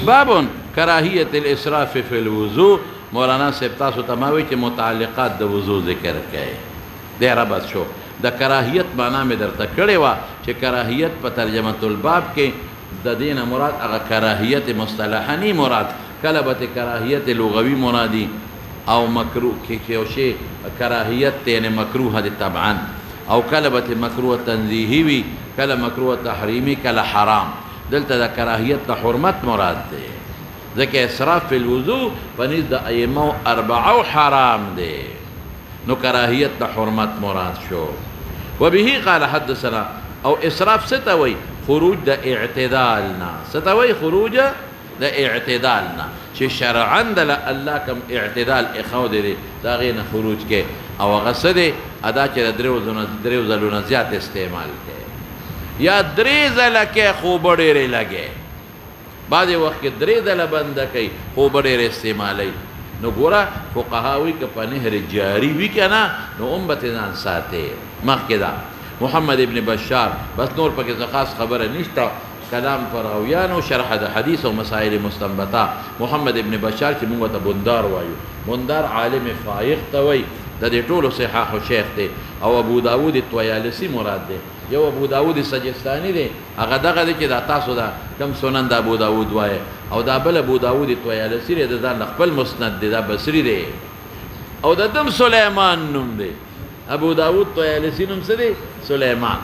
باب کراهیت الاسراف فی الوضوء. مولانا صاحب تاسو تماوی چې متعلقات د وضو ذکر کړي دی ربط شو د کراهیت معنا مې درته کړې وه چې کراهیت په ترجمه الباب کې د دینه مراد هغه کراهیت مصطلحنی مراد کله به کراهیت لغوي مرادي او مکروه کې یو شی کراهیت یعنی مکروه دي طبعا او کله به مکروه تنزیهی وي کله مکروه تحریمی کله حرام. دلته د کراهیت د حرمت مراد دی ځکه اسراف فی الوضوء پنځ د ائمه اربعه حرام دی نو کراهیت د حرمت مراد شو. وبه قال حدثنا او اسراف ستوي خروج د اعتدالنا ستوي خروج د اعتدالنا چې شرعا د الله کوم اعتدال اخو دی دا غینه خروج کې او غسد ادا چې درو ځلونه زیات استعمال کې یا درې ځله کې خو ډېرې لګي بعضې وخت کې درې ځله بنده کوي خو ډېرې استعمالوي نو ګوره فقهاوي که په نهر جاري وي که نه نو هم به ځان ساتي. مخکې ده محمد ابن بشار بس نور پکې خاص خبره نشته کلام پر راویانو شرح د حدیث او مسائل مستنبطه. محمد ابن بشار چې موږ ته بندار وایو بندار عالم فایق ته وایي د دې ټولو صحاح شیخ دی او ابو داود طیالسی مراد دی. یو ابو داود سجستانی دی هغه دغه دی چې دا تاسو دا کم سنن د ابو داود وایي او دا بل ابو داود طیالسی دی د ځان خپل مسند دی دا بصری دی او د دم سلیمان نوم دی ابو داود طیالسی نوم څه دی سلیمان.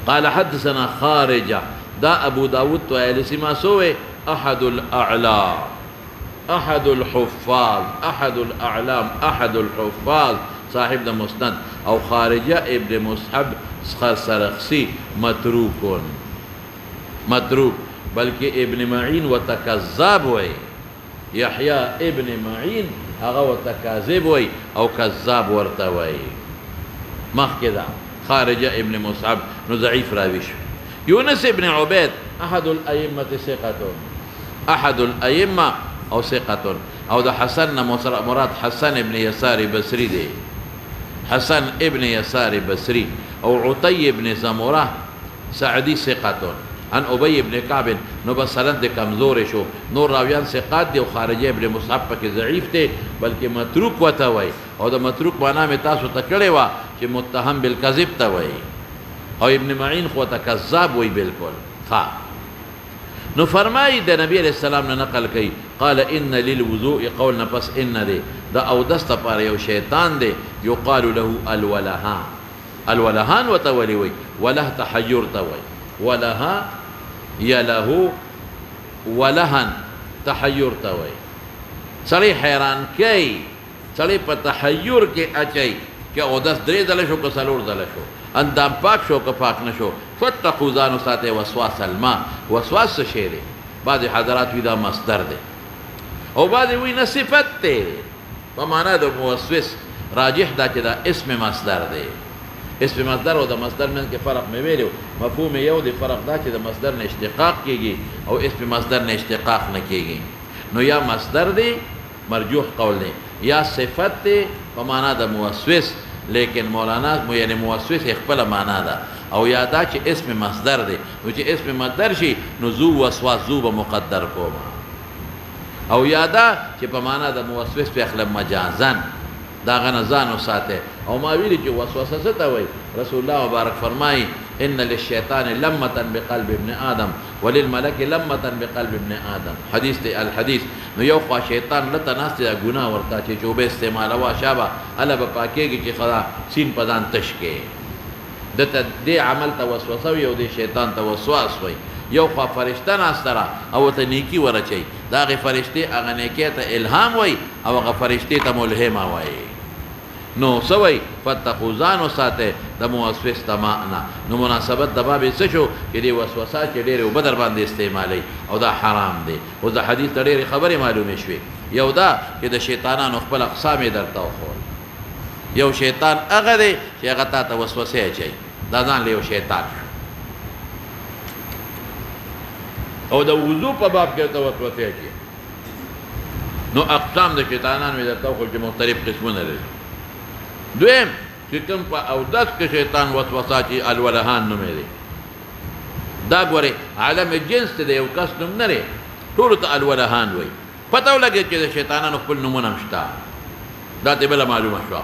قال حدثنا خارجه دا ابو داود طیالسی ما سوې احد الاعلام احد الحفاظ احد الاعلام احد الحفاظ صاحب د مسند او خارجه ابن مصعب سرخسی متروک بلکې ابن معین وتکذاب وای یحیی ابن معین هغه وتکاذب وای او کذاب ورته وای. مخکې ده خارجه ابن مصعب نو ضعیف راوي شو. یونس ابن عبید احد الائمه ثقه احد الائمه او ثقه او د حسن مراد حسن ابن يسار بصری دی حسن ابن يسار بصری او عطی ابن زمره سعدی ثقه عن ابی ابن کعب نو بس سند کمزور شو نور راویان ثقات دی او خارجه ابن مصعب پکې ضعیف دی بلکې متروک وته وای او د متروک معنا مې تاسو ته کړې وه چې متهم بالکذب ته وای او ابن معین خو ته کذاب وای بالکل. ها نو فرمایي د نبی علیہ السلام نه نقل کوي قال ان للوضوء قولنا پس ان دی دا او دست پر یو شیطان دی یقال له الولهان الولهان وتولي وي وله تحير توي ولها يله ولهن تحير توي سړی حیران کوي سړی په تحیر کې اچي که اودس درې ځله شو که څلور ځله شو اندام پاک شو که پاک نشو فتقوا ځان وساتئ وسواس الماء وسواس څه شی دی بعضې حضرات وي دا مصدر دی او بعضې وي نه صفت دی په معنا د موسوس راجح دا چې دا اسم مصدر دی اسم مصدر او د مصدر منځ کې فرق مې ویلی مفهوم یو دی فرق دا چې د مصدر نه اشتقاق کېږي او اسم مصدر نه اشتقاق نه کېږي نو یا مصدر دی مرجوح قول دی یا صفت دی په معنا د موسوس لیکن مولانا یعنی موسوس خپله معنا ده او یا دا چې اسم مصدر دی نو چې اسم مصدر شي نو ذو وسواس ذو به مقدر کوم او یا دا چې په معنا د موسوس په اخله مجازن دا غنه ځان وساته او ما ویلي چې وسوسه څه ته وایي رسول الله مبارک فرمایي ان للشیطان لمة بقلب ابن آدم وللملك لمة بقلب ابن آدم حدیث دی الحدیث نو یو خوا شیطان لته ناست دی ګناه ورته چې چوبه استعمالوه شابه هله به پاکېږي چې خدا سین په ځان تش کې دته دې عمل ته وسوسه وي او دې شیطان ته وسواس وي یو خوا فرشته ناسته را او ته نیکي ورچوي د هغې فرشتې هغه نیکۍ ته الهام وایي او هغه فرشتې ته ملهمه وایي نو سوي فتقوا ځان وساتئ د موسوس تماعنا نو مناسبت د باب څه شو چې دې وسوسه چې ډېرې اوبه در باندې استعمالوي او دا حرام دی اوس د حدیث ته ډېرې خبرې معلومې شوې یو دا چې د شیطانانو خپل اقسام یې درته وښول یو شیطان هغه دی چې هغه تا ته وسوسې اچوي دا ځان له یو شیطان او د وضو په باب کې ته وسوسه کوي. نو اقسام د شیطانان مې درته وکړل چې مختلف قسمونه لري. دویم چې کوم په اودس کې شیطان وسوسه چې الولهان نومې دی، دا ګورې عالم جنس ته د یو کس نوم نه دی، ټولو ته الولهان وایي. پته ولګېد چې د شیطانانو خپل نومونه هم شته، دا ته بله معلومه شوه.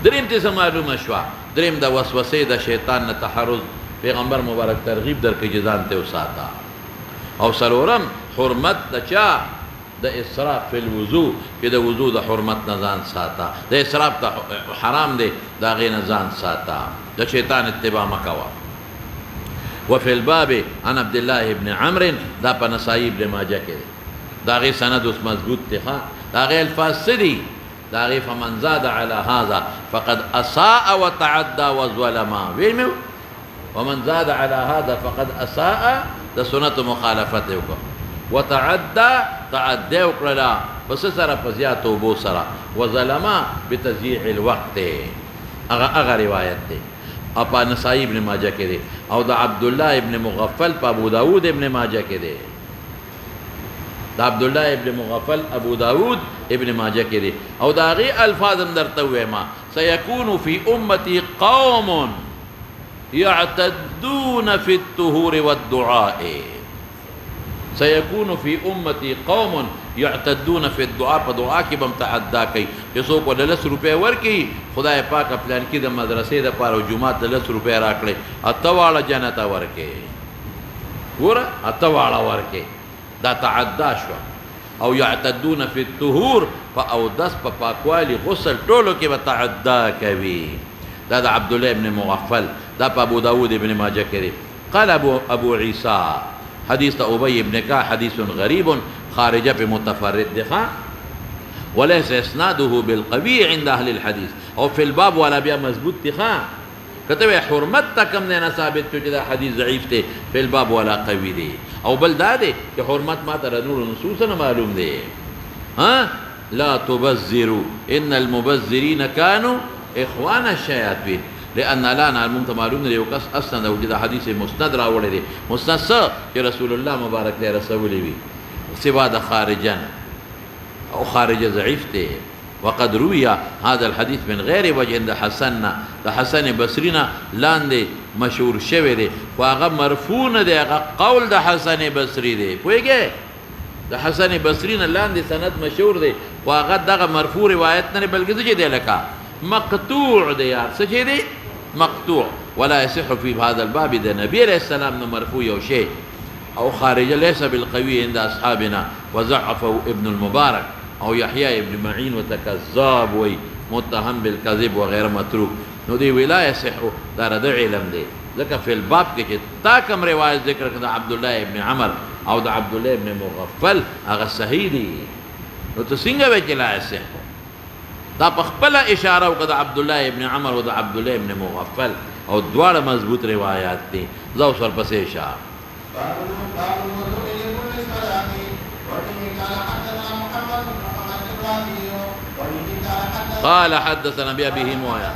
دریم ته څه معلومه شوه؟ دریم د وسوسې د شیطان نه تحرز پیغمبر مبارک ترغیب درکړي چې ځان ته وساته. او څلورم حرمت د چا؟ د اسراف فی الوضو، چې د وضو د حرمت نه ځان ساته. د اسراف ته حرام دی، د هغې نه ځان ساته، د شیطان اتباع مه کوه. وفي الباب عن عبد الله بن عمرو، دا په نسائی ابن ماجه کې دی، د هغې سند اوس مضبوط دی. د هغې الفاظ څه دي؟ د هغې فمن زاد على هذا فقد اساء وتعدى وظلم. ویل مې ومن زاد على هذا فقد اساء، د سنت مخالفت یې وکړه، وتعدى تعدی وکړله په څه سره؟ په زیاتو اوبو سره، وظلم بتضییع الوقت. هغه روایت دی او په نسائی ابن ماجه کې دی، او د عبدالله ابن مغفل په ابو داود ابن ماجه کې دی. د عبدالله ابن مغفل ابو داود ابن ماجه کې دی، او د هغې الفاظ هم درته ووایم: سيكون في امتي قوم يعتدون في الطهور والدعاء. سيكون في امتي قوم يعتدون في الدعاء، په دعا کې به هم تعدا کوي، چې څوک ورله 10 روپۍ ورکړي، خدای پاک پلان کې د مدرسې دپاره او جومات ته 10 روپۍ راکړئ، اته واړه جنت ورکړي. ګوره اته واړه ورکړي، دا تعدا شوه. او يعتدون في الطهور، په اودس په پاکوالي غسل ټولو کې به تعدا کوي. دا د عبدالله ابن مغفل، دا په ابو داود ابن ماجه کې دی. قال ابو عیسی حدیث ابی ابن کا حدیث غریب، خارجه په متفرد دی، وليس اسناده بالقوي عند اهل الحديث. او في الباب ولا بیا مضبوط دی. کته حرمت تکم نه ثابت شو چې دا حدیث ضعیف دی، في الباب ولا قوي دی. او بل دا دی چې حرمت ما ته نور نصوص نه معلوم دی. لا تبذروا ان المبذرين كانوا اخوان الشياطين، لأن لا نعلم معلوم دی یو کس اصلا د وجود حدیث مسند راوړی دی. مسند څه چې رسول الله مبارک له رسولي وي، سوا د خارجن او خارجه ضعیف دی. وقد روي هذا الحديث من غير وجه د حسن، د حسن بصرینا لاندې مشهور شوی دی، خو هغه مرفوع نه دی، هغه قول د حسن بصری دی. پوهېږې د حسن بصرینا لاندې سند مشهور دی، خو هغه دغه مرفوع روایت نه دی، بلکې څه چې دی لکه مقطوع دی. یار څه چې دی؟ مقطوع. ولا يصح في هذا الباب ده نبي عليه السلام مرفوع او شيء او خارج ليس بالقوي عند اصحابنا، وضعفه ابن المبارك او يحيى ابن معين وتكذاب وي متهم بالكذب وغير متروك. نو دي ولا يصح، دا رد علم دی. ځکه في الباب کې چې تا کوم روایت ذکر کړه د عبد الله ابن عمر او د عبد الله ابن مغفل، هغه صحیح دی. نو ته څنګه وایې چې لا يصح؟ دا په خپل اشاره وکړه د عبد الله ابن عمر او د عبد الله ابن مغفل، او دواړه مضبوط روایات دي. زه اوس ورپسې اشاره. قال حدثنا بأبيه مويا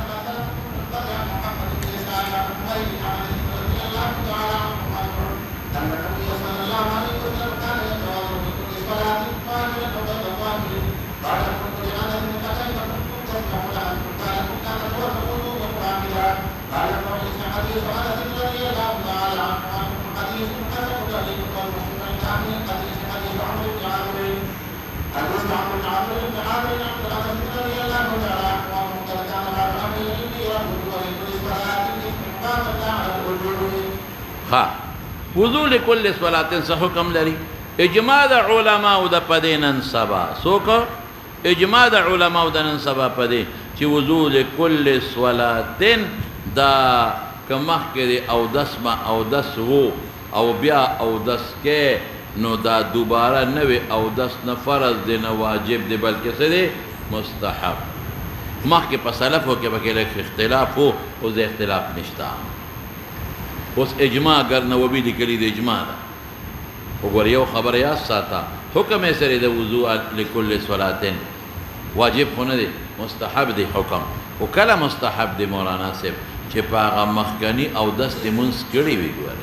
وضو لكل صلاة حکم لري. اجماع د علماء د پدې نن سبا څوک اجماع د علماء د نن سبا پدې چې وضو لكل صلاة دا کمخ کې او دسمه او دس وو او بیا او دس کې، نو دا دوباره نوې او دس نه فرض دی نه واجب دی، بلکې څه دی؟ مستحب. مخکې په سلفو کې پکې لږ اختلاف وو، اوس د اختلاف نشته. اوس اجماع اگر نووي لیکلي د اجماع ده. وګوره یو خبره یاد ساته، حکم یې سره د وضو لکل صلاتین، واجب خو نه دی، مستحب دی حکم. خو کله مستحب دی مولانا صاحب؟ چې په هغه مخکني او دس د مونځ کړی وي. ګوره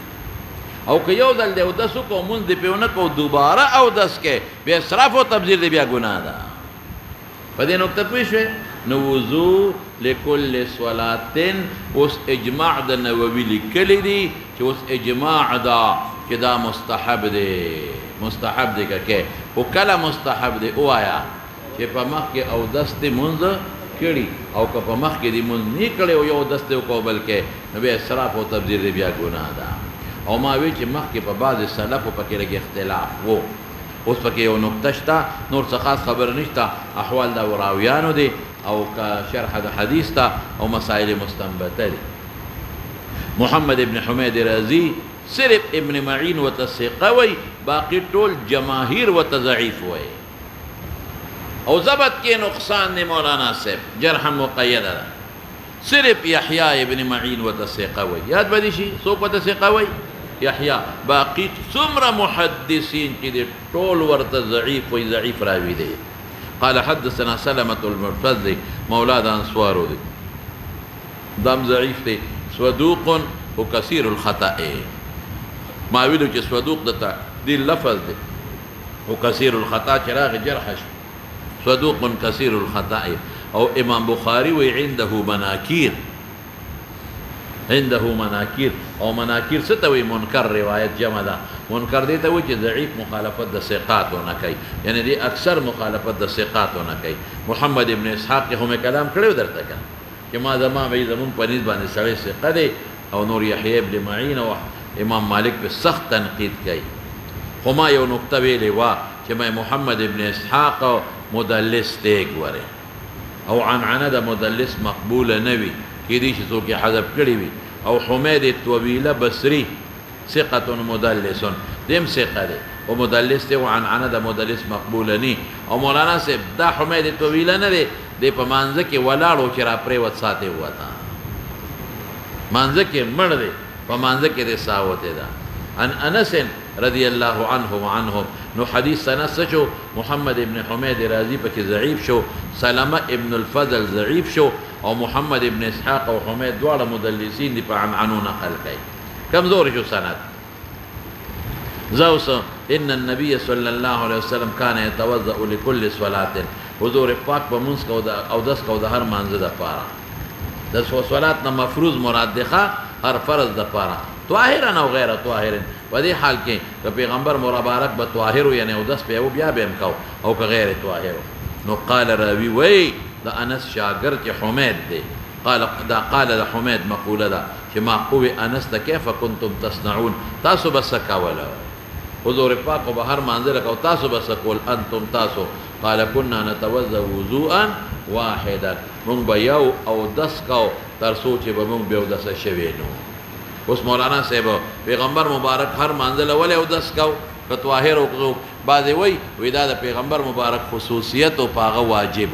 او که یو دل دی اودس وکړو مونځ دې پې ونه کړو دوباره اودس کې بیا اسراف او تبذیر دی بیا ګناه ده په دې نقطه پوه شوې نو وضو لکل صلاتن اوس اجماع د نووي لیکلی دی چې اوس اجماع ده چې دا مستحب دی که خو کله مستحب دی ووایه چې په مخ کې اودس دې مونځ کړي او که په مخ کې دې مونځ نه کړی او یو اودس دې وکړو بلکې نو بیا اسراف او تبذیر دی بیا ګناه ده او ما وی چې مخکې په بعضې سلفو پکې لږ اختلاف و اوس پکې یو نقطه شته نور څه خاص خبر نشته احوال د راویانو دی او که شرح د حدیث ته او مسائل مستنبته دي محمد ابن حمید رازی صرف ابن معین ورته ثقه وی باقي ټول جماهیر ورته ضعیف وی او ضبط کې نقصان دی مولانا صاحب جرحا مقیده ده صرف یحیی ابن معین ورته ثقه وی یاد به دي شي څوک ورته ثقه وی یحیی باقي څومره محدثین چې دي ټول ورته ضعیف وی ضعیف راوي دی قال حدثنا سلمة المرفذ مولاد انصارو دی دم ضعیف دی صدوق وكثير الخطأ ما ویلو چې صدوق دته دی لفظ دی وكثير الخطأ چراغ جرح صدوق كثير الخطأ او امام بخاري وی عنده مناكير او مناكير ستوي منکر روایت جمع ده منکر دی ته وی چې ضعیف مخالفت د ثقات نه کوي یعنی دی اکثر مخالفت د ثقات نه کوي محمد ابن اسحاق هم کلام کړو درته کنه چې ما زمون په نسبت باندې سړی ثقه دی او نور یحیی ابن معین او امام مالک په سخت تنقید کوي خو ما یو نقطه ویلې وا چې محمد ابن اسحاق مدلس دی ګوره او عنعنه د مدلس مقبوله نه وي کېدای شي څوک یې حذف کړي وي او حمید الطویله بصري ثقة مدلس دیم ثقه دی او مدلس دی او عنعنه د مدلس مقبوله ني او مولانا صاحب دا حمید الطویله نه دی د په مانځه کې ولاړو چې را پرېوت ساتي وتا مانځه کې مړ دی په مانځه کې د ساوته ده عن انس رضی الله عنه وعنهم نو حدیث انس شو محمد ابن حمید رازی پکې ضعیف شو سلمہ ابن الفضل ضعیف شو او محمد ابن اسحاق او حمید دواړه مدلسین دي په عنعنو نقل کوي کمزور شو سند زوس ان النبي صلى الله عليه وسلم كان يتوضا لكل صلاه حضور پاک په منځ کو او دس کو د هر مانځه د پاره د صلات نه مفروض مراد ده هر فرض د پاره طاهرا او غیر طاهرا په دې حال کې که پیغمبر مبارک به طاهر یعنی او دس په بیا به امکاو او که غیر طاهر نو قال راوی وی د انس شاګرد حمید دی قال د حمید مقوله ده چې ما قوي انس ته کیف کنتم تصنعون تاسو بس کاوله حضور پاک په هر منزل کو تاسو بس کول انتم تاسو قال كنا نتوضا وضوءا واحدا مونږ به یو او دس کو تر سوچ به مونږ به دس شوي نو اوس مولانا صاحب پیغمبر مبارک هر منزل ولې او دس کو کطواهر او بعضی وی دا د پیغمبر مبارک خصوصیت او پاغه واجب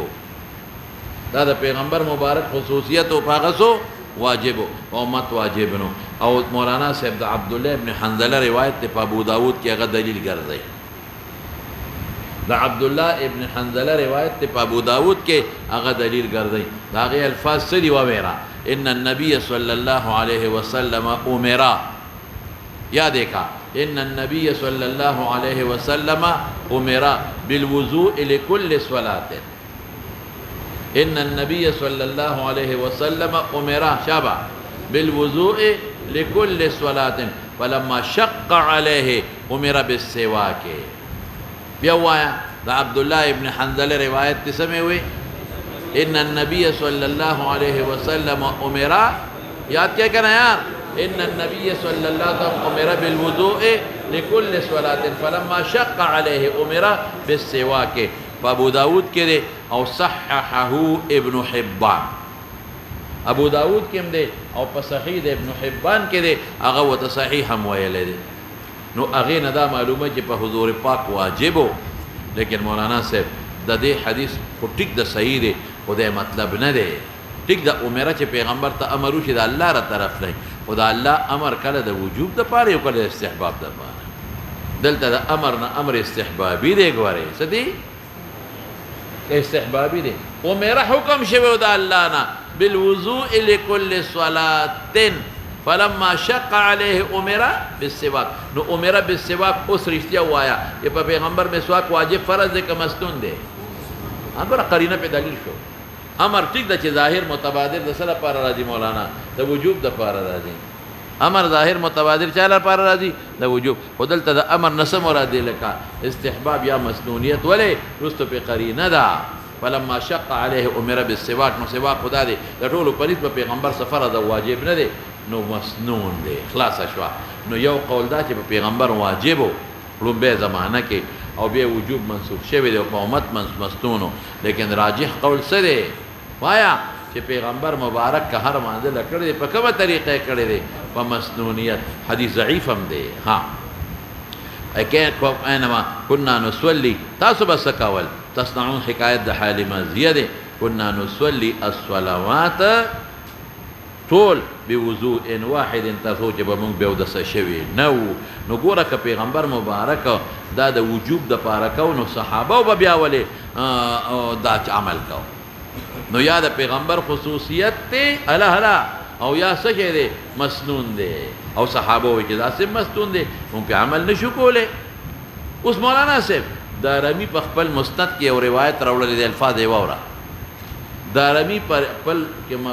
دا د پیغمبر مبارک خصوصیت او پاغه سو واجب او امت واجب نو او مولانا صاحب د عبد الله ابن حنظله روایت په ابو داود کې هغه دلیل ګرځي د عبد الله ابن حنظله روایت په ابو داود کې هغه دلیل ګرځي دا غي الفاظ سدي وغيرها ان النبي صلى الله عليه وسلم امر یا دیکھا ان النبي صلى الله عليه وسلم امر بالوضوء لكل صلاه ان النبي صلى الله عليه وسلم امر شبع بالوضوء لكل صلاه فلما شق عليه امر بالسواك بيوایا دا عبد الله ابن حنظله روایت تسمه وي ان النبي صلى الله عليه وسلم امر یاد کیا کنا یار ان النبي صلى الله عليه وسلم امر بالوضوء لكل صلاه فلما شق عليه امر بالسواك فابو داود کې او صححه ابن حبان ابو داود کې دے او په صحیح ابن حبان کې دے هغه وت صحیح هم ویل دي نو هغه نه دا معلومه چې په حضور پاک واجبو لیکن مولانا صاحب د دې حدیث خو ټیک د صحیح دی او د مطلب نه دی ټیک د عمره چې پیغمبر ته امر وشي د الله را طرف نه او د الله امر کله د وجوب د پاره او کله استحباب د پاره دلته د امر نه امر استحبابي دی ګوره څه دی استحبابي دی عمره حکم شوی د الله نه بالوضوء لكل صلاه فلما شق عليه امر بالسواک. نو امر بالسواک اوس رښتیا وایا چې په پیغمبر مسواک واجب فرض دی که مسنون دی؟ هغه قرینه په دلیل شو. امر ټیک ده چې ظاهر متبادر د سره لپاره راځي مولانا، د وجوب د لپاره راځي. امر ظاهر متبادر چا لپاره راځي؟ د وجوب. خو دلته د امر نسه مراد دی لکه استحباب یا مسنونیت، ولې رستو په قرینه ده. فلما شق عليه امر بالسواک. نو سواک خدا دی د ټولو پریز په پیغمبر سفر د واجب نه دی، نو مسنون دی. خلاص شو. نو یو قول دا چې په پیغمبر واجب و لومبه زمانه کې، او بیا وجوب منسوخ شوی دی او په امت مسنونو. لیکن راجح قول څه دی؟ وایا چې پیغمبر مبارک که هر مانځله کړی دی په کومه طریقه کړی دی؟ په مسنونیت. حدیث ضعیف هم دی. ها اینما کنا نصلي، تاسو به څه کول؟ تصنعون حکایت د حال ماضیه دی. کنا نصلي الصلوات ټول بوضوء واحد، تاسو چې به مونږ بیا اودسه شوي نه وو. نو ګوره که پیغمبر مبارک دا د وجوب د پاره کو، نو صحابه به بیا ولې دا عمل کو؟ نو یا د پیغمبر خصوصیت دی الله او یا څه شی دی؟ مسنون دی. او صحابه وایي چې داسې مسنون دی مونږ پې عمل نشو کولی. اوس مولانا صاحب دارمی په خپل مسند کې یو روایت راوړلی دی، الفاظ یې واوره. دارمی پر خپل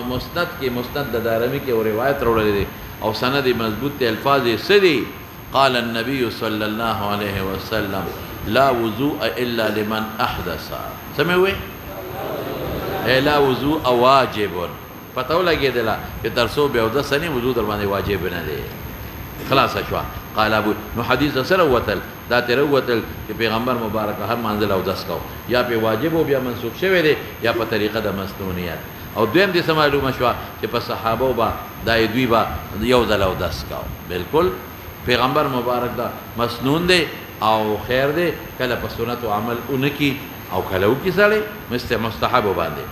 مسند کې، مسند د دارمی کې یو روایت راوړلی دی او سند یې مضبوط دی. الفاظ یې څه دي؟ قال النبي صلی الله علیه وسلم لا وضوء الا لمن احدث. څه مې وویل؟ لا وضوء واجب. پته ولګېدله چې تر څو بیا اودس نه وضو در باندې واجب نه دی. خلاصه شوه. قال ابو، نو حدیث سره وتل دا ترې وتل چې پیغمبر مبارک هر منزل اودس کو، یا په واجب او بیا منسوخ شوی دی یا په طریقه د مسنونیت. او دویم دې څه معلومه شوه چې په صحابه به دا دوی به یو ځل اودس کو. بالکل پیغمبر مبارک دا مسنون دی او خیر دی، کله په سنت او عمل اونکی او کله وکړي سړی مستحب باندې.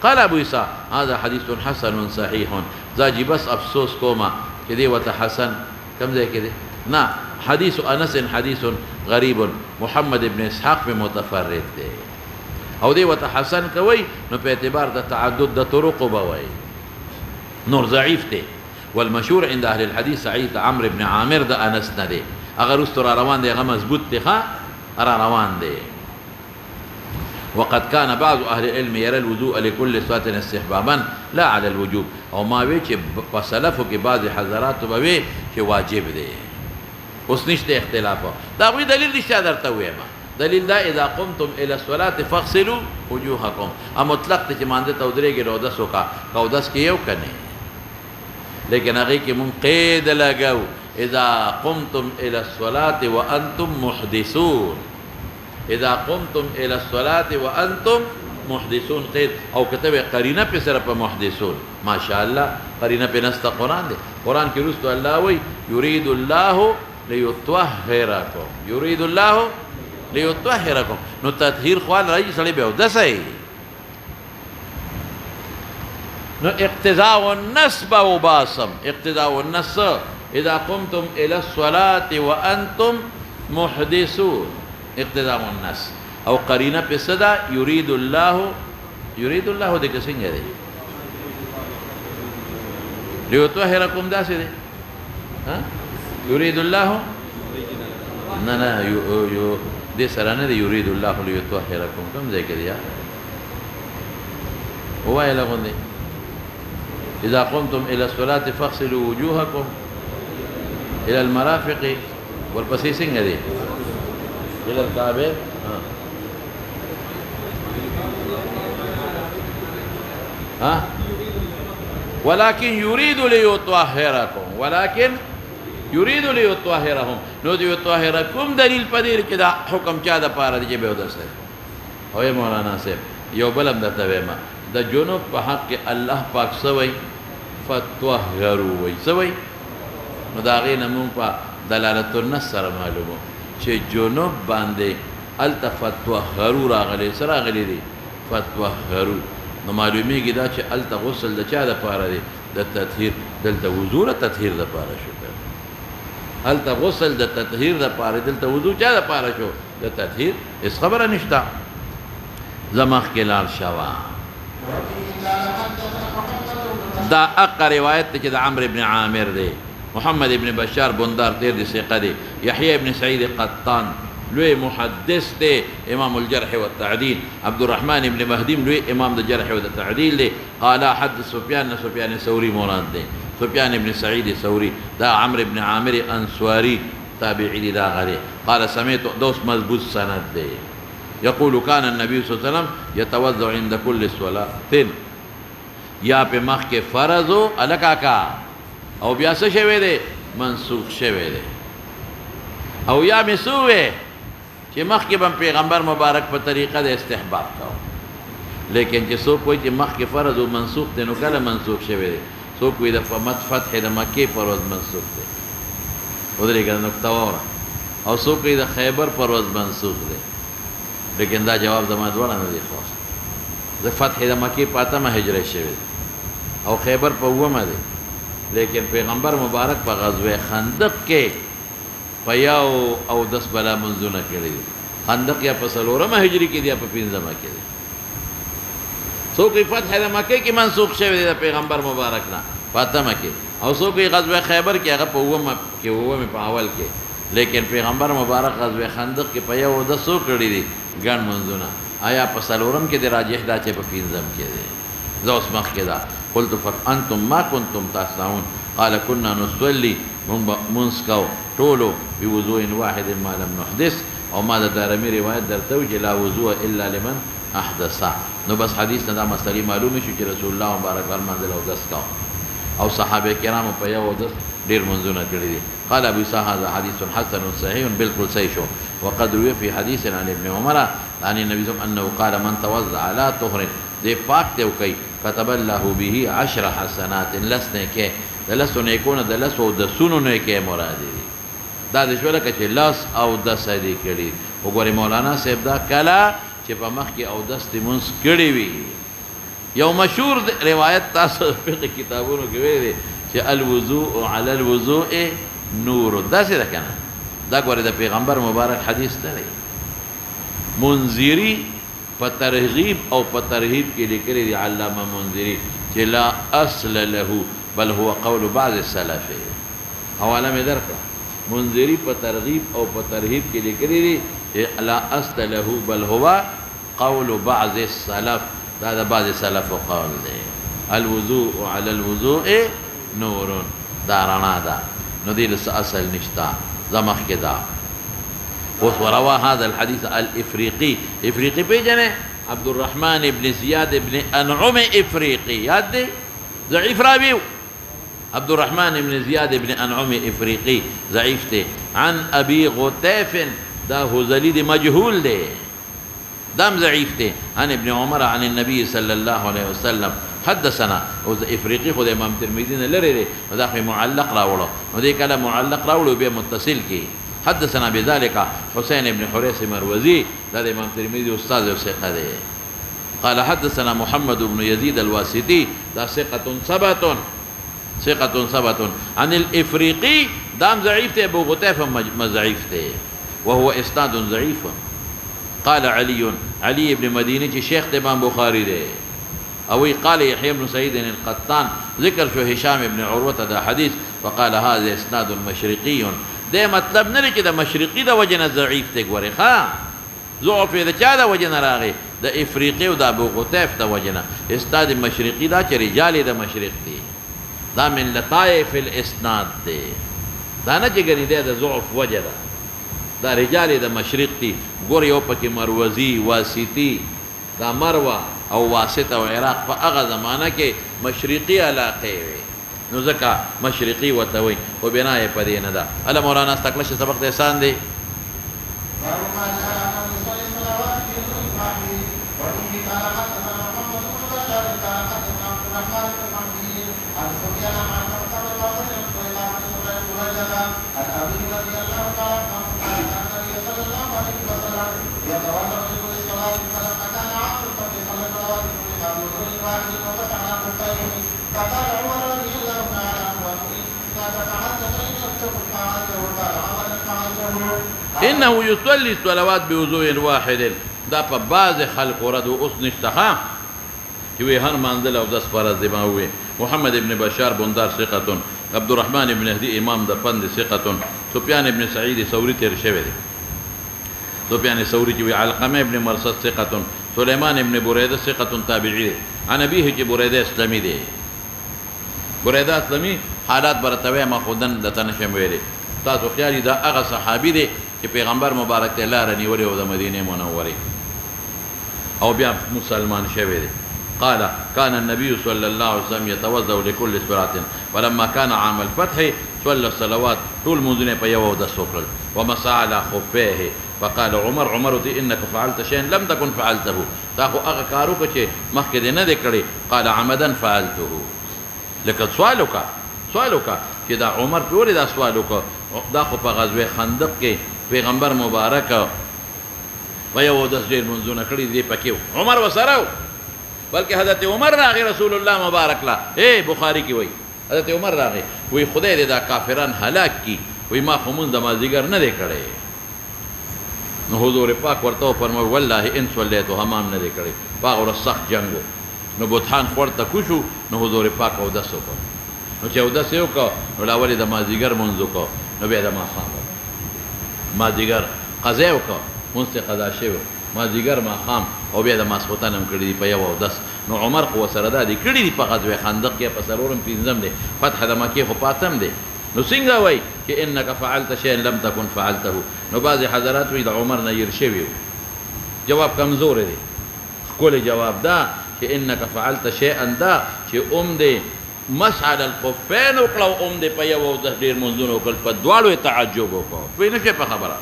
قال ابو عیسی هذا حدیث حسن صحیح. زاجی بس افسوس کوما چې دی وته حسن کم ځای کې دی؟ نه، حدیث انس حدیث غریب محمد ابن اسحاق په متفرد دی، او دی وته حسن کوي نو په اعتبار د تعدد د طرق وبوي نور ضعیف دی. والمشهور عند اهل الحديث سعيد عمرو بن عامر د انس نه دی. اگر استر روان دی هغه مضبوط دی، ښه را روان دی. وقد كان بعض اهل العلم يرى الوضوء لكل صلاه استحبابا لا على الوجوب. او ما وی چې په سلفو کې بعض حضرات به وی چې واجب دی. اوس نشته اختلاف. دا وی دلیل نشته درته وایم. دلیل دا اذا قمتم الى الصلاه فاغسلوا وجوهكم. ا مطلق ته چې مانده ته ودرېږي اودس وکړه، اودس کې یو کنه. لیکن هغه کې مون قید لګاو اذا قمتم الى الصلاه وانتم محدثون. اذا قمتم الى الصلاه وانتم محدثون قید او کتب قرینه په سره په محدثون. ماشاءالله قرینه په نست قران دی. قران کې رسول الله وی يريد الله ليطهركم، يريد الله ليطهركم. نو تطهیر خوال راځي سړی به ودسای. نو اقتضاء النصب او باسم، اقتضاء النص اذا قمتم الى الصلاه وانتم محدثون، اقتضاء النص. او قرینه په صدا يريد الله، يريد الله دې څنګه دی؟ ليطهركم داسې دی. ها يريد الله نه نه دې سره نه دی. يريد الله ليطهركم کوم ځای کې دی؟ هو یې لغوندي اذا قمتم الى الصلاه فاغسلوا وجوهكم الى المرافق. ورپسې څنګه دی؟ الى الكعبين. ها ولكن يريد ليطهركم، ولكن يريد ليطهرهم. نو ليطهركم دلیل پدې کې دا حکم چا د پاره دی چې به ودسه. او مولانا صاحب یو بلم درته وایم د جنوب په حق کې الله پاک سوی فتوهروا وی سوی. نو دا غي نمون په دلالت النص سره معلومه چې جنوب باندې التفتوهروا راغلي سره راغلي دي فتوهروا. نو معلومیږي دا چې الته غسل د چا د پاره دی؟ د تطهیر. دلته وضو د تطهیر د پاره شو. الته غسل د تطهیر د پاره، دلته وضو چا د پاره شو؟ د تطهیر. اس خبره نشته. زمخ کې لار شوا دا اقا روایت ته چې د عمرو ابن عامر دی. محمد ابن بشار بندار تیر دی ثقه دی. یحیی ابن سعید قطان لوی محدث دی، امام الجرح والتعدیل. عبد الرحمن ابن مهدیم لوی امام د جرح و د تعدیل دی. قال حدث سفیان، سفیان ثوری مراد دی، سفیان ابن سعید ثوری. دا عمرو ابن عامر انصاری تابعی دی دا غری. قال سمعت دوس مضبوط سند دی. يقول كان النبي صلى الله عليه وسلم يتوضع عند كل صلاة. یا په مخ کې فرض او الکاکا او بیا څه شوی دی منسوخ شوی دی، او یا مسوه چې مخ کې بم پیغمبر مبارک په طریقه د استحباب کاو، لیکن چې څوک وایي چې مخ کې فرض او منسوخ دی نو کله منسوخ شوی دی؟ څوک وایي د فتح د مکې پر ورځ منسوخ دی، ودرېږه نقطه واوره، او څوک وایي د خیبر پر ورځ منسوخ دی، لیکن دا جواب زما دواړه نه دی خلاص. د فتح د مکې په اتمه هجره شوی دی او خیبر په اومه دی، لیکن پیغمبر مبارک په غزوه خندق کې په یو او 10 بلا منځونه کړي دي. خندق یا په څلورمه هجري کې دی یا په پنځمه کې دی. څوک فتح د مکې کې منسوخ شوی دی د پیغمبر مبارک نه په اتمه کې، او څوک غزوه خیبر کې هغه په اومه په اول کې، لیکن پیغمبر مبارک غزوه خندق کې په یو او 10 کړي دي ګڼ منځونه. آیا په څلورم کې دی راجح دا چې په پنځم کې دی؟ زه اوس مخکې دا قلت فانتم ما کنتم تصنعون قال كنا نصلي منځ کوو ټولو بوضوء واحد ما لم نحدث، او ما د دارمي روایت درته وي چې لا وضوء الا لمن احدث. نو بس حدیث نه دا مسلې معلومه شو چې رسول الله مبارک فرمایله او دس کوو، او صحابه کرامو په یو او 10 ډېر منځونه کړي دي. قال ابو اسحاق هذا حديث حسن صحيح بالكل صحيح شو. وقد روي في حديث عن ابن عمر عن النبي صلى الله عليه وسلم انه قال من توضع على طهر دې پاک دی کوي كتب الله به 10 حسنات لسنه کې د لسو نه کونه د لسو د سونو نه کې مراد دي. دا د شوله کې لس او 10 دي کړي. وګورئ مولانا صاحب دا کلا چې په مخ کې او 10 منځ کړي وي. یو مشهور روایت تاسو په کتابونو کې ویلي چې الوضوء على الوضوء نور. دا څه ده کنه؟ دا ګوره د پیغمبر مبارک حدیث دی. منذری په ترغیب او په ترهیب کې لیکلي دی علامه منذری چې لا اصل له بل هو قول بعض السلف. حواله مې درکړه. منذری په ترغیب او په ترهیب کې لیکلي دی چې لا اصل له بل هو قول بعض السلف. دا د بعض سلف قول دی. الوضوء على الوضوء نور. دا رڼا ده، نو دې له اصل نشته. زمخ کې دا وروى هذا الحديث الافريقي. افريقي بيجنه عبد الرحمن بن زياد بن انعم افريقي. یاد دی ضعیف راوی عبد الرحمن بن زياد بن انعم افريقي ضعیف دی. عن ابي غطيف دا هذلی دی مجهول دی دم ضعیف دی. عن ابن عمر عن النبي صلى الله عليه وسلم حدثنا. او افريقي خو د امام ترمذي نه لري دی، دا خو معلق راوړو، نو دې کله معلق راوړو به متصل کی. حدثنا بذلك حسين بن حريث مروزي، دا د امام ترمذي استاد او ثقه دی. قال حدثنا محمد بن يزيد الواسطي، دا ثقة ثبت عن الافريقي. دام ضعيف دی، ابو غطيف ضعيف دی وهو اسناد ضعيف. قال علي بن مديني شيخ امام بخاري دی. او قال يحيى بن سعيد القطان ذكر شو هشام بن عروة دا حديث فقال هذا اسناد مشرقي. ده مطلب نه چې د مشرقي د وجنه ضعیف دی. ګوري ښا ضعف د چا د وجنه راغی؟ د افریقي او د ابو غطيف د وجنه. استاد مشرقي دا چې رجال د مشرق دي، دا من لطائف الاسناد دی. دا نه چې ګنې د ضعف وجه ده، دا رجال د مشرق دي. ګوري او پکې مروزي واسطي، دا مروه او واسط او عراق په هغه زمانہ کې مشرقي علاقې وي، نو ځکه مشرقي ورته وایي، خو بنا یې په دې نه ده. الله مولانا استقلش سبق د احسان دی. انه يصلي الصلوات بوضوء واحد. دا په بعض خلق ورد اوس نشته چې وی هر منزل او 10 فرض دی ما وي، محمد بن بشار بندار ثقة عبد الرحمن بن هدي امام د پند ثقة سفيان بن سعيد ثوري تیر شوی دی سفيان ثوري کی علقمه ابن مرصد ثقة سليمان بن بريدة ثقة تابعي عن ابيه کی بريدة اسلامي دی بريدة اسلامي حالات برتوی ما خودن د تنشم ویلي تاسو خیالي دا هغه صحابي دی چې پیغمبر مبارک ته لار نیولې او د مدینه منورې او بیا مسلمان شوی دی قال كان النبي صلى الله عليه وسلم يتوضا لكل صلاه ولما كان عام الفتح صلى الصلوات طول منذ يوم ودسوكل ومسى على خفيه فقال عمر انك فعلت شيئا لم تكن فعلته تاخو اغا كارو كچه مخکې نه دکړي قال عمدا فعلته لکه سوالک چې دا عمر په دا سوالک دا خو په غزوه خندق کې پیغمبر مبارک ويو دس ډېر منځونه کړي دي پکې عمر وسره بلکې حضرت عمر راغی رسول الله مبارک لا بخاری کی وای حضرت عمر راغی وی خدای دې دا کافران هلاک کی وی ما خو مونږ د مازیګر نه دی کړی نو حضور پاک ورته فرمایي والله ان صلیت حمام نه دی کړی پاک ور سخت جنگو نو بوتان ورته کوشو نو حضور پاک او دسو کو نو چې او دسو کو نو لاولې د مازیګر منځو کو نو بیا د مازیګر قضا وکړه مونږ قضا شوی مازیګر ماښام او بیا د ماسخوتن هم کړي دي په یو او دس نو عمر خو سره دا دي کړي دي په غزوه خندق کې په سرورم پنځم دی فتح د مکې خو پاتم دی نو څنګه وای چې انك فعلت شيئا لم تكن فعلته نو بعض حضرات وی د عمر نه ير شوی جواب کمزور دی خپل جواب دا چې انك فعلت شيئا دا چې دې مسعد الخفين وکړو دې په یو او د ډیر منځونو وکړ په دواړو تعجب وکړو په نشه په خبره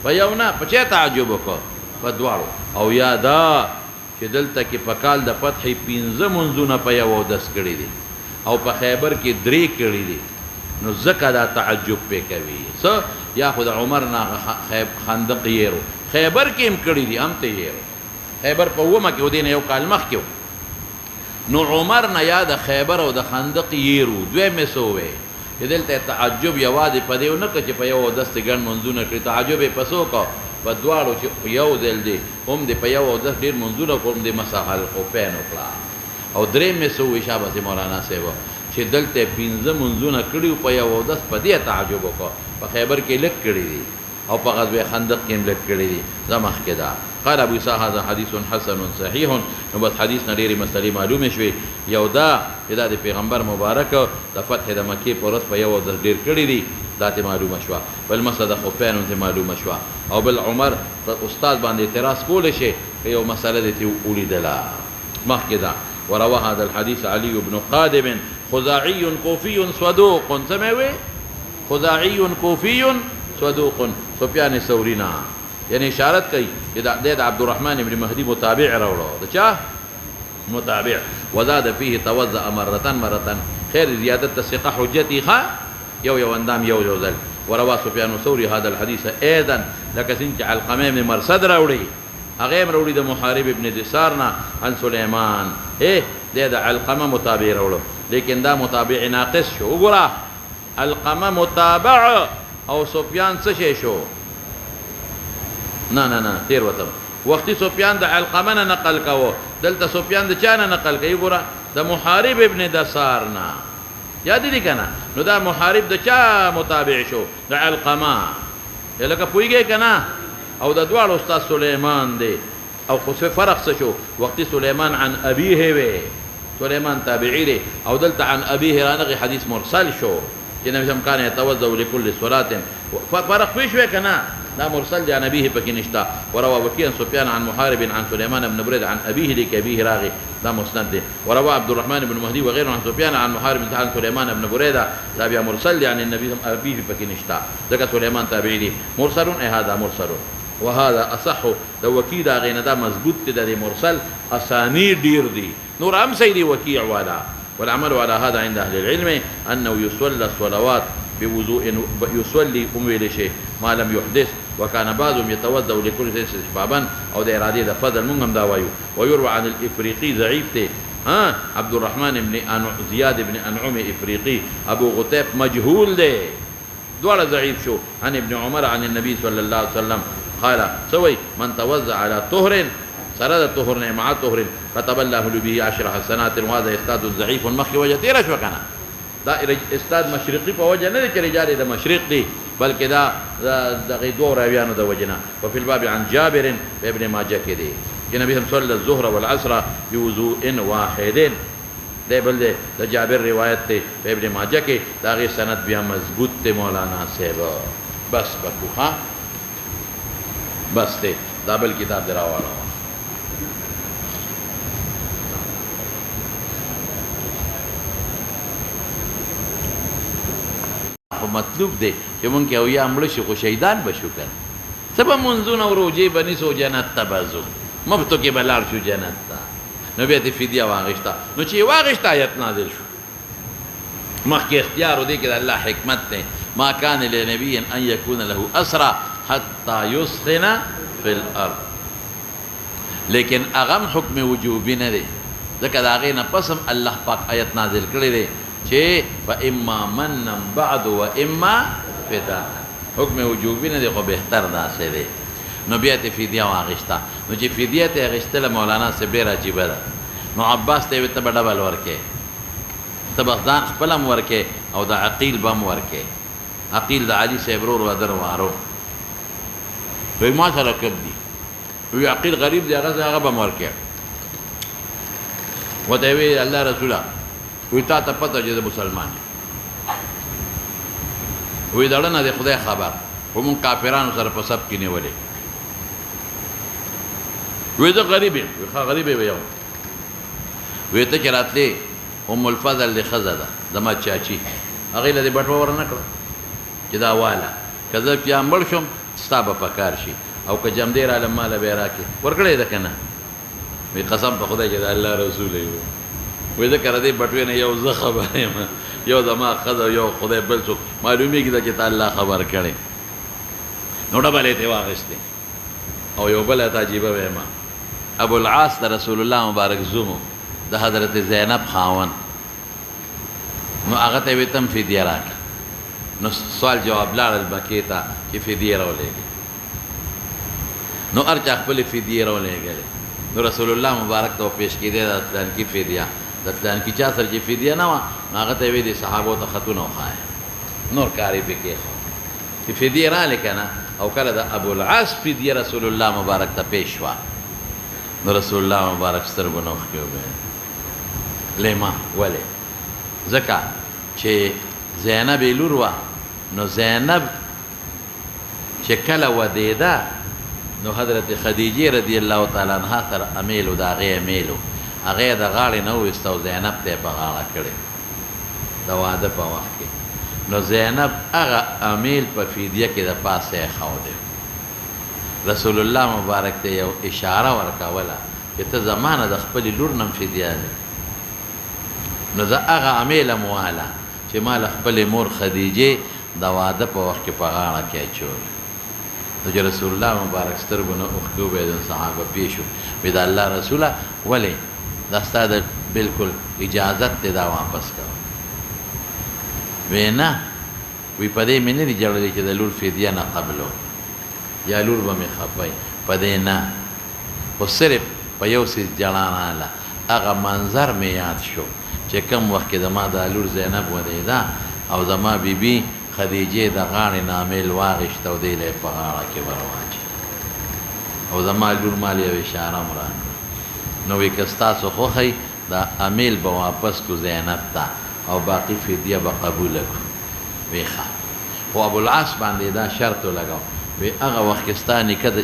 په یو نه په چا تعجب وکړو په دواړو او یادا چې دلته کې په کال د فتح 15 منځونه په یو او دس کړي دي او په خیبر کې 3 کړي دي نو ځکه دا تعجب پې کوي څه یا خو د عمر نه خندق یېرو خیبر کې هم کړي دي هم ته یېرو خیبر په ومه کې ودین یو کال مخ کې نو عمر نه یا د خیبر او د خندق یېرو دوی مسوي دلته تعجب یوازې په دیو نه چې په یو دست ګڼ منځونه کړي تعجب یې پسو کو په دواړو چې یو ځل دی هم د په یو او دس ډېر منځونه کوم د مسح الخفین وکړه او درې مسوي شابه مولانا صاحب چې دلته 15 منځونه کړي په یو او دس په دې تعجب وکړه په خیبر کې لږ کړي دي او په غزوه خندق کې هم لږ کړي دي زمخ کې دا قال ابو اسحاق هذا حديث حسن صحيح نو بس حدیث نه ډېرې مسلې معلومې شوې یو دا چې دا د پیغمبر مبارک د فتح د مکې په ورځ په یو او دس ډېر کړي دي دا ته معلومه شوه بل مسله خفین ته معلومه شوه او بل عمر استاد باندې اعتراض کول شي یو مسله دې ولیدله مخکې دا وروى هذا الحديث علي بن قادم خزاعي كوفي صدوق سمعوا خزاعي كوفي صدوق سفيان الثوري يعني اشارت کوي چې د عبد الرحمن بن مهدي متابع راوړو د چا متابع وزاد فيه توضأ مرة خير زيادة الثقة حجتي يو اندام يو ذل وروى سفيان الثوري هذا الحديث ايضا لك سنج علقمه بن مرصد راوړي هغه راوړي د محارب ابن دثارنا عن سليمان د علقمه متابع راوړو لیکن دا متابع ناقص شو وګوره علقمه متابع او سفيان څه شو نه تیر وته وختي سفيان د علقمه نقل کاوه دلته سفيان د چانه نقل کوي وګوره د محارب ابن دثارنا یاد دي کنه نو دا محارب د چا متابع شو د علقمه لکه پویږي کنه او د دوړ استاد سليمان دی او خو فرق څه شو وختي سليمان عن ابيه وي سليمان تابعي دی او دلته عن ابيه رانغي حديث مرسل شو چې نبی هم کان يتوضا لكل صلاه فرق فيش وي کنه لا مرسل عن أبيه بكنشتا وروى وكيع سفيان عن محارب عن سليمان بن بريد عن أبيه لكبيه راغي لا مسند وروى عبد الرحمن بن مهدي وغيره عن سفيان عن محارب عن سليمان بن بريدة تابع مرسل عن النبي أبيه بكنشتا ذكر سليمان تابعي مرسل هذا مرسل وهذا أصح لو وكيع غين دا مضبوط دا مرسل أسانيد دير دي نور أم سيدي وكيع والعمل على هذا عند أهل العلم أنه يصلى الصلوات بوضوء يصلي أمويل شيء ما لم يحدث وكان بعضهم يتوضا لكل شيء استحبابا او ده اراده ده فضل منهم دا وايو ويروى عن الافريقي ضعيف ته عبد الرحمن بن زياد بن انعم افريقي ابو غتيف مجهول ده دوله ضعيف شو عن ابن عمر عن النبي صلى الله عليه وسلم قال سوي من توضا على طهر سره د طهر نه مع طهر كتب الله له به 10 حسنات وهذا استاد ضعيف مخي وجه تیر شو کنه دا استاد مشرقي په وجه نه چې رجال د مشرق دي بلکې دا دغه دوه راویانو د وجنه وفي الباب عن جابر ابن ماجه کې دي چې نبی صلی الله علیه وسلم الظهر والعصر بوضوء واحد دی بل دی د جابر روایت دی په ابن ماجه کې دا غي سند بیا مضبوط دی مولانا صاحب بس بکو ها بس دی دا بل کتاب دراواله خو مطلوب دی چې مونږ یو یا مړ شو خو شهیدان بشو کړه سبا منځونه او روجې بني سو جنت تبازو مفتو کې بلار شو جنت ته نو بیا دې فدیه واغشتا نو چې واغشتا آیت نازل شو مخکې اختیار دی کې د الله حکمت دی ما كان لنبي ان يكون له اسرى حتى يسخن في الارض لیکن اغم حکم وجوبی نه دی ځکه د هغې نه پس هم الله پاک آیت نازل کړی دی چې فاما منا بعد واما فداء حکم وجوبی نه دی خو بهتر داسې دی نو بیا ته فدیه واغشتا نو چې فدیه ته اغشتله مولانا صاحب ډېره عجیبه ده نو عباس ته ته به ډبل ورکې ته به ځان خپل هم ورکې او د عقیل به هم ورکې عقیل د علي صاحب ورور ودر وارو وایي ما سره کب دي وایي عقیل غریب دی هغه به هم ورکې ورته وایي الله رسوله وایي تا ته پته چې زه مسلمان یم وایي دړه نه د خدای خبر خو مونږ کافرانو سره په سب کې نیولې وایي زه غریب یم وایي ښه غریب یې یم وایي ته چې راتلې ام الفضل د ښځه ده زما چاچي هغې له دې بټوه ور نه کړه چې دا واله که زه بیا مړ شم ستا به په کار شي او که جمدې رالم ماله به یې راکړې ورکړی ده که نه وایي قسم په خدای چې د الله رسول یې وایي ځکه د دې بټوې نه یو زه خبر یم یو زما ښځه یو خدای بل څوک معلومېږي ده چې تا الله خبر کړی نو ډبل یې ترې واخیستې او یو بله ته عجیبه ویم ابوالعاص د رسول الله مبارک زوم د حضرت زینب خاوند نو هغه ته یې ویې ته هم فدیه راکړه نو سوال جواب لاړل مکې ته چې فدیه راولېږي نو هر چا خپلې فدیې راولېږلې نو رسول الله مبارک ته پیش کېدی د فلانکي فدیه د فلانکي چا سره چې فدیه نه وه نو هغه ته یې ویې دې صحابو ته خطونه وښایه نور کار یې پې کېښود چې فدیه راغلې که نه او کله د ابوالعاص فدیه رسول الله مبارک ته پیش شوه نو رسول الله مبارک سترګو نه اوښکې وبهېدې لیما ولې ځکه چې زینب یې لور وه نو زینب چې کله ودېده نو حضرت خدیجې رضی الله تعالی عنها سره امیل و د هغې امیل و هغه یې د غاړې نه وویسته او زینب ته یې په غاړه کړې د واده په وخت کې نو زینب هغه امیل په فدیه کې د پاسه یې ښودی رسول الله مبارک ته یو اشاره ورکوله چې ته زما نه د خپلې لور نه هم فدیه دی نو زه هغه امیل هم واله چې ما له خپلې مور خدیجې د واده په وخت کې په غاړه کې اچولې نو چې رسول الله مبارک سترګو نه اوښکې وبهېدل صحابه پیش شو وایي د الله رسوله ولې دا ستا د بلکل اجازت دی دا واپس کوه وی نه وی په دې مې نه دي جړلې چې د لور فدیه نه قبلو یا لور به مې خفی په دې نه خو صرف په یو څیز جړا راغله هغه منظر مې یاد شو چې کوم وخت کې زما د لور زینب ودېده او زما بیبي خدیجې د غاړې نه امیل واغېشته او دی له یې په غاړه کې ور واچوه او زما لور مال یو اشاره م راکړه نو وایي که ستاسو خوښئ دا امیل به واپس کړو زینب ته او باقي فدیه به قبوله کړو وی ښه خو ابوالعاص باندې دا شرط ولګاو وی هغه وخت کې ستا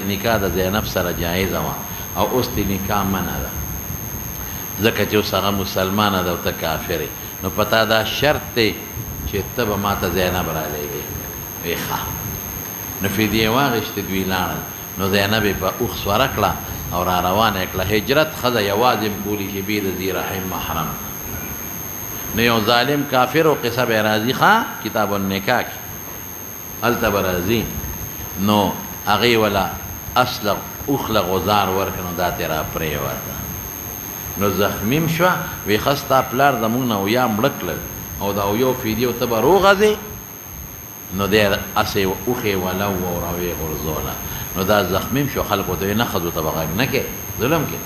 نکاح د زینب سره جایزه وه او اوس دې نکاح منع ده ځکه چې اوس هغه مسلمانه ده او ته کافر یې نو په تا دا شرط دی چې ته به ما ته زینب رالیږې وی ښه نو فدیې واغېشتې دوی لاړل نو زینب یې په اوښ سوره کړه او را روانه یې کړه هجرت ښځه یوازې بولي چې بې د ذي رحم محرم نو یو ظالم کافر و قصه به راځي ښه کتاب النکاح کې هلته به راځي نو هغې وله اصله اوښ له غزار ورکړه نو دا ترې را پرېوته نو زخمیم شوه وی ښه ستا پلار زموږ نه اویا مړه کړل او دا اویو فدیې ته به روغه ځې نو دی اسې اوښې وله و او راویې غورځوله نو دا زخمیم شو خلکو ته یې نه ښځو ته به غږ نه کې ظلم کې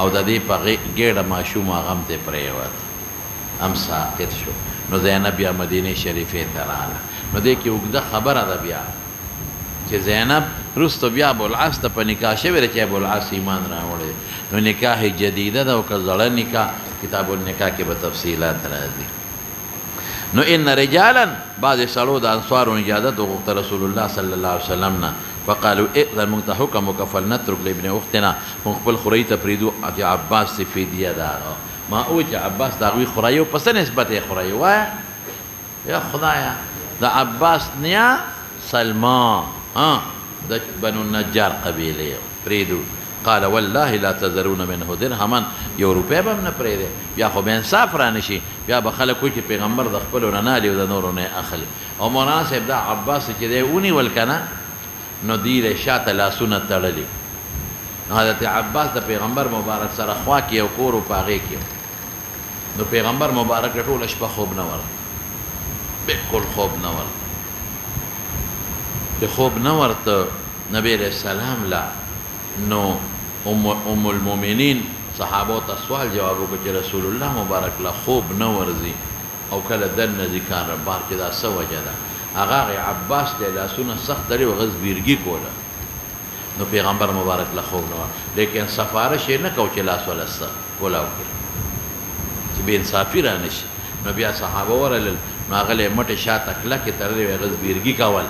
او د دې په ګېډه ماشوم هغه هم ته پرېوت هم ساقط شو نو زینب بیا مدینې شریفې ته راغله نو دې کې اوږده خبره ده بیا چې زینب وروسته بیا ابوالعاص ته په نکاح شوې ده چې ابوالعاص ایمان راوړی نو نکاح جدیده ده او که زړه نکاح کتاب النکاح کې به تفصیلات راځي نو ان رجالا بعض سړو د انصارو اجازت وغوښته رسول الله صلی الله علیه وسلم نه فقالوا ائذن موږ ته حکم وکړه فلنترک لابن اختنا موږ خپل خورۍ ته پرېږدو چې عباس ته فدیه ده ما او چې عباس د هغوی خورایو په څه نسبت یې خورایو وایه یا خدایه د عباس نیا سلما د بنو النجار قبیلې پرېږدو قال والله لا تذرون منه درهما یو روپۍ به هم نه پرېږدی بیا خو به انصاف را نه شي بیا به خلک وایي چې پیغمبر د خپلو نه نالي او د نورو نه اخلي او مولانا صاحب دا عباس چې دی ونیول که نه نو دی شاته لاسونه تړلي نو حضرت عباس د پیغمبر مبارک سره خوا کې یو کور و په هغې کې نو پیغمبر مبارک له ټوله شپه خوب نه ورته بالکل خوب نه ورته چې خوب نه ورته نبی علیه السلام لا نو ام المؤمنین صحابو ته سوال جواب وکړه چې رسول الله مبارک له خوب نه ورځي او کله دننه ځي کار بار کې دا څه وجه ده هغه عباس ته لاسونه سخت لري او هغه زبیرګي کوله نو پیغمبر مبارک له خوب نه لیکن سفارش یې نه کو چې لاس ولا کولاو چې بې انصافي را نه شي نو بیا صحابه ورلل نو هغه له مټې شاته کلکې تړلې هغه زبیرګي کول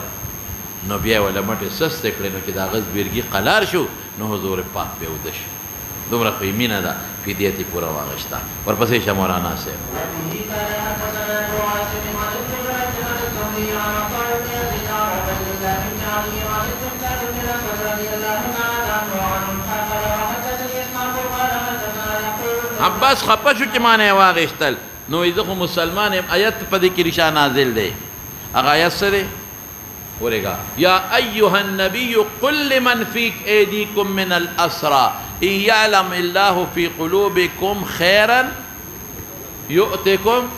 نو بیا ولا مټې سستې کړې نو چې د هغه زبیرګي قلار شو نو حضور پاک بیا وده شو دومره خو یې مینه ده فدیه یې پوره واغېسته ورپسې شه مولانا صاحب عباس خپه شو چې مانه یې واغېستل نو زه خو مسلمان یم آیت په دې کې رشا نازل دی هغه آیت څه دی ورګه یا ایها النبي قل لمن في ايديكم من الاسرى ان يعلم الله في قلوبكم خيرا يؤتكم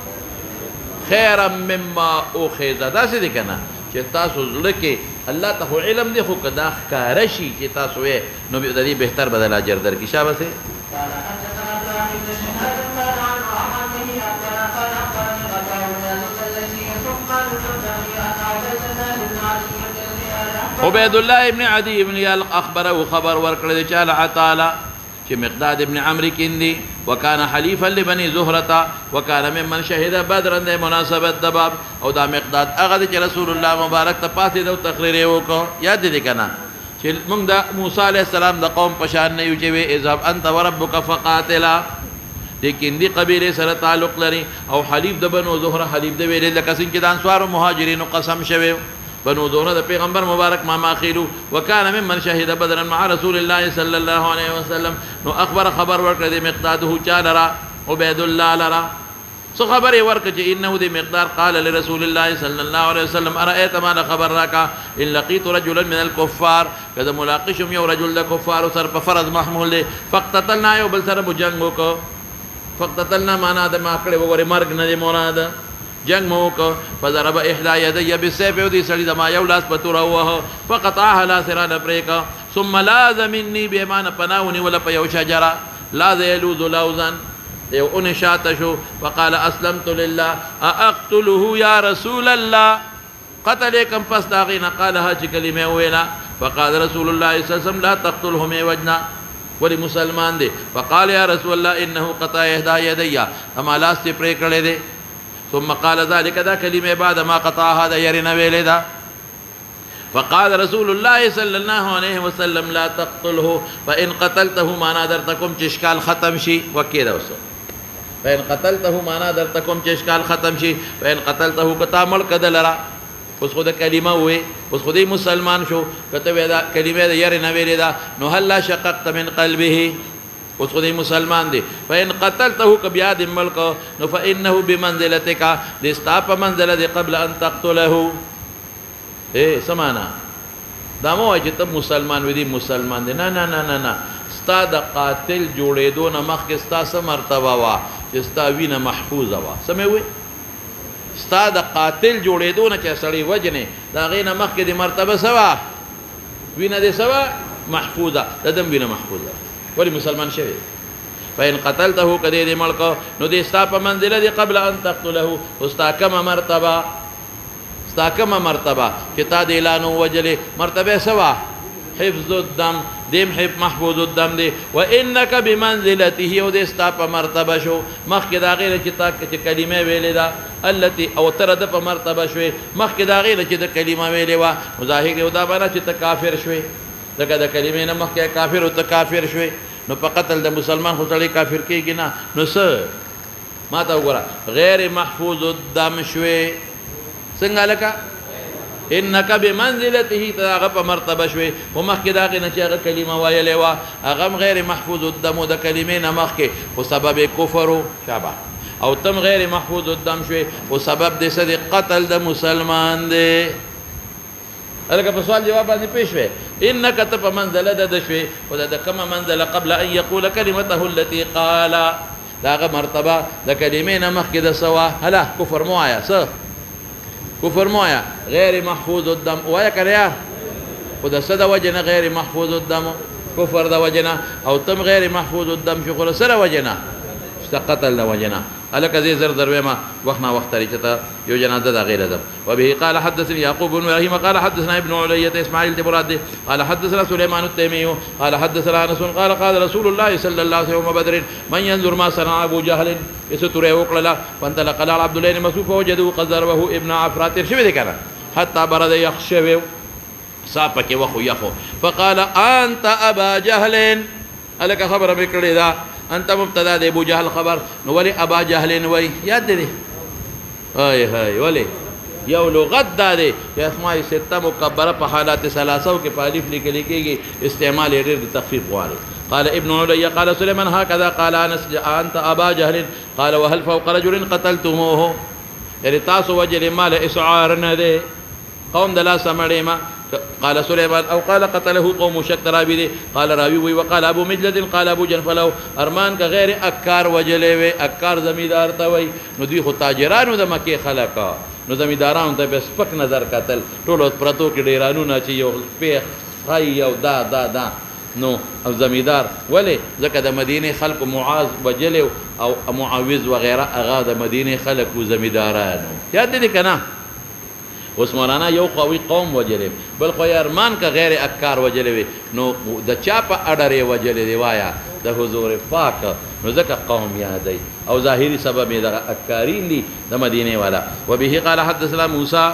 خيرا مما اخذ دا څه دي کنه چې تاسو زړه کې الله ته علم دی خو کدا ښکاره شي چې تاسو یې نو د دې بهتر بدل اجر درکړي شابه سي عبید الله ابن عدی ابن یال اخبره خبر ورکړی چې تعالی چې مقداد ابن عمرو کیندي وکانه حلیفا لبني زهره وکانه ممن شهد بدرا د مناسبت د باب او دا مقداد هغه چې رسول الله مبارک ته پاتې د تقریر وکړو یاد دي کنه چې موږ د موسی علیه السلام د قوم په شان نه یو چې وی اذهب انت وربک فقاتلا لیکن دی قبیله سره تعلق لري او حلیف د بنو زهره حلیف د ویل لکه څنګه چې د انصار او مهاجرینو قسم شوی بنو زهره د پیغمبر مبارک ما ماخیلو وکانه ممن شهد بدرا مع رسول الله صلی الله علیه وسلم نو اخبر خبر ورکړه د مقداده چالرا عبید الله لرا سو خبر ورکړه چې انه د مقدار قال لرسول الله صلی الله علیه وسلم ارايت ما خبر راکا ان لقيت رجلا من الكفار کذا ملاقشم یو رجل د کفار سر په فرض محمول دی فقتلنا یو بل سره جنگ وکړو فقتلنا معنا د ما کړه وګوره مرګ نه دی مراد جنگ مو کو فضرب احدى يدي بالسيف ودي سړي د ما یو لاس په تور وه فقطعها لا سران بريكا ثم لاذ مني بيمان پناوني ولا په یو شجره لاذ يلوذ لوزا یو ان شاتشو وقال اسلمت لله اقتله يا رسول الله قتل كم پس داغینا قالها چې کلمه ویلا فقال رسول الله صلی الله عليه وسلم لا تقتله مي وجنا ولی مسلمان دے فقال یا رسول الله انه قطع احدى يدي اما لاس ته پرې کړې دے ثم قال ذلك دا كلمه بعد ما قطع هذا يرنا ویلدا فقال رسول الله صلى الله عليه وسلم لا تقتله فان قتلته ما نادرتكم چشکال ختم شي وکیدا وسو فان قتلته ما نادرتكم چشکال ختم شي فان قتلته کتامل کدلرا اوس خو د کلمه وې اوس خو د مسلمان شو کته دا کلمه د يرنا ویلدا نو هل شققت من قلبه اوس خو د مسلمان دی فإن قتلته کبیاد ملک نو فإنه بمنزلتک د ستا په منزله دی قبل ان تقتله سمانا دا مو چې ته مسلمان وې دی مسلمان دی نه نه نه نه ستا د قاتل جوړېدو نه مخکې ستا څه مرتبه وه چې ستا وینه محفوظه وه سمې وې ستا د قاتل جوړېدو نه چې سړی وجنې د هغې نه مخکې د مرتبه سوا وینه دې سوا محفوظه د دم وینه محفوظه ولې مسلمان شوی فإن قتلته کدی دې مړ کو نو دې ستا په منزله دي قبل ان تقتله ستا کومه مرتبه چې تا دې اعلان وجلې مرتبه سوا حفظ الدم دیم حفظ محفوظ الدم دی وانك بمنزلته او دې ستا په مرتبه شو مخکې د هغې نه چې تا چې کلمه ویلې ده التي او تر د په مرتبه شوې مخکې د هغې نه چې د کلمه ویلې وه نو ظاهر دی دا معنا چې ته کافر شوې ځکه د کلمې نه مخکې کافر او ته کافر شوې نو په قتل د مسلمان خو سړی کافر کېږي نه نو څه ما ته وګوره غیر محفوظ الدم شوې څنګه لکه انک بمنزلته ته هغه په مرتبه شوې خو مخکې د هغې نه چې هغه کلمه ویلې وه هغه هم غیر محفوظ الدم و د کلمې نه مخکې خو سبب کفر و شابه او تم غیر محفوظ الدم شوې خو سبب د څه د قتل د مسلمان دی هلکه په سوال جواب باندې پېښ شوې انک ته په منزله د ده شوې خو د کومه منزله قبل ان یقول کلمته التي قال د هغه مرتبه د کلمې نه مخکې د څه وه هله کفر مو وایه څه کفر مو وایه غیر محفوظ الدم وایه که نه خو د څه د وجې نه غیر محفوظ الدم کفر د وجې نه او تم غیر محفوظ الدم شو خو د څه د وجې نه د قتل د وجې نه هلکه زه زر در ویمه وخت نا وخت طریقه ته یو جنازه د غیر ادب وبه قال حدثني يعقوب بن ابراهيم قال حدثنا ابن علية اسماعيل تبراد قال حدثنا سليمان التيمي قال حدثنا انس قال قال رسول الله صلى الله عليه وسلم بدر من ينظر ما صنع ابو جهل يستر وقلا فانطلق على عبد الله بن مسعود فوجدوا قد ضربه ابن عفرات شبه دي کنه حتى برد يخشى صاحبك وخو يخو فقال انت ابا جهل الک خبر بکړی دا انت مبتدا د ابو جهل خبر نو ولی ابا جهل وی یاد دی هاي هاي ولی یو لغت دا دی چې اسماء سته مکبره په حالات ثلاثه کې په الف لیکل کېږي استعمال یې ډېر د تخفیف غواړي قال ابن علي قال سليمان هكذا قال انس انت ابا جهل قال وهل فوق رجل قتلتموه یعنی تاسو وجه مال اسعار نه دی قوم دلا سمړې ما قال سليمان او قال قتله قوم شك راوي قال راوي وقال ابو مجلد قال ابو جنفلو ارمان کا غیر اکار وجلې وي اکار زمیدار ته وي نو دوی خو تاجرانو د مکه خلقا نو زمیدارانو ته بس پک نظر قتل ټولو پرتو کې ډیرانو نه چې یو پیخ خای او دا نو او زمیدار ولی ځکه د مدینه خلق معاذ وجلو او معاوز وغيرها اغا د مدینه خلق او زمیدارانو یاد دي کنه اوس مولانا یو قوي قوم وجلې بل خو ارمان کا غیر اکار وجلې نو د چا په اډرې وجلې دی وایا د حضور پاک نو ځکه قوم یادای او ظاهري سبب یې د اکارین دي د مدینه والا وبه قال حدثنا موسى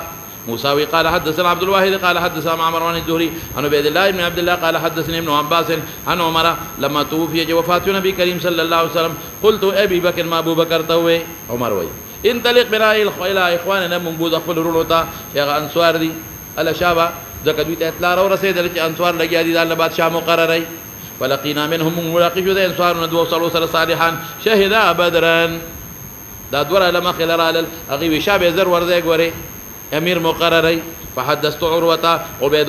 قال حدثنا عبد الواحد قال حدثنا معمر عن الزهري عن عبيد الله بن عبد الله قال حدثني ابن عباس عن عمر لما توفي وفاة النبي كريم صلى الله عليه وسلم قلت ابي بكر ما ابو بكر توي عمر وي انطلق بنا الى اخواننا من بود خپل ورونو ته چې انصار دي الا شابه ځکه دوی ته اطلاع را رسېدل چې انصار لګیا دي د الله بادشاه مقرري فلقينا منهم ملاقي شو د انصار نو وصلوا صالحا شهدا بدرا دا دوره لما خلال اغي شابه زر ورځي ګوري امير مقرري فحدثت عروة عبيد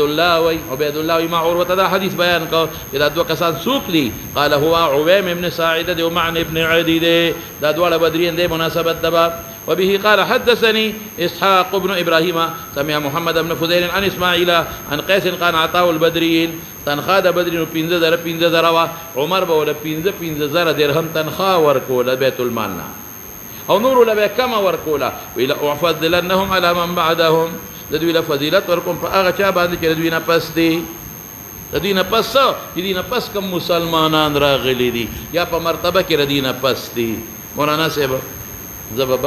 الله مع عروة دا حديث بيان کو اذا دو کسان سوق لي قال هو عويم بن ساعدة ومعنى ابن عدي دا دوله بدرين دي مناسبة دبا وبه قال حدثني اسحاق بن ابراهيم سمع محمد بن فضيل عن اسماعيل عن قيس قال عطاء البدريين تنخاد بدرين 15 عمر بوله 15 درهم تنخا ورکول بیت المال او نور لبه كما ورکولا ویل اعفضلنهم على من بعدهم دوی له فضیلت ورکوم په هغه چا باندې چې دوی نه پس دي دوی نه پس چې دوی نه پس کوم مسلمانان راغلي دي یا په مرتبه کې دوی نه پس دي مولانا صاحب زبب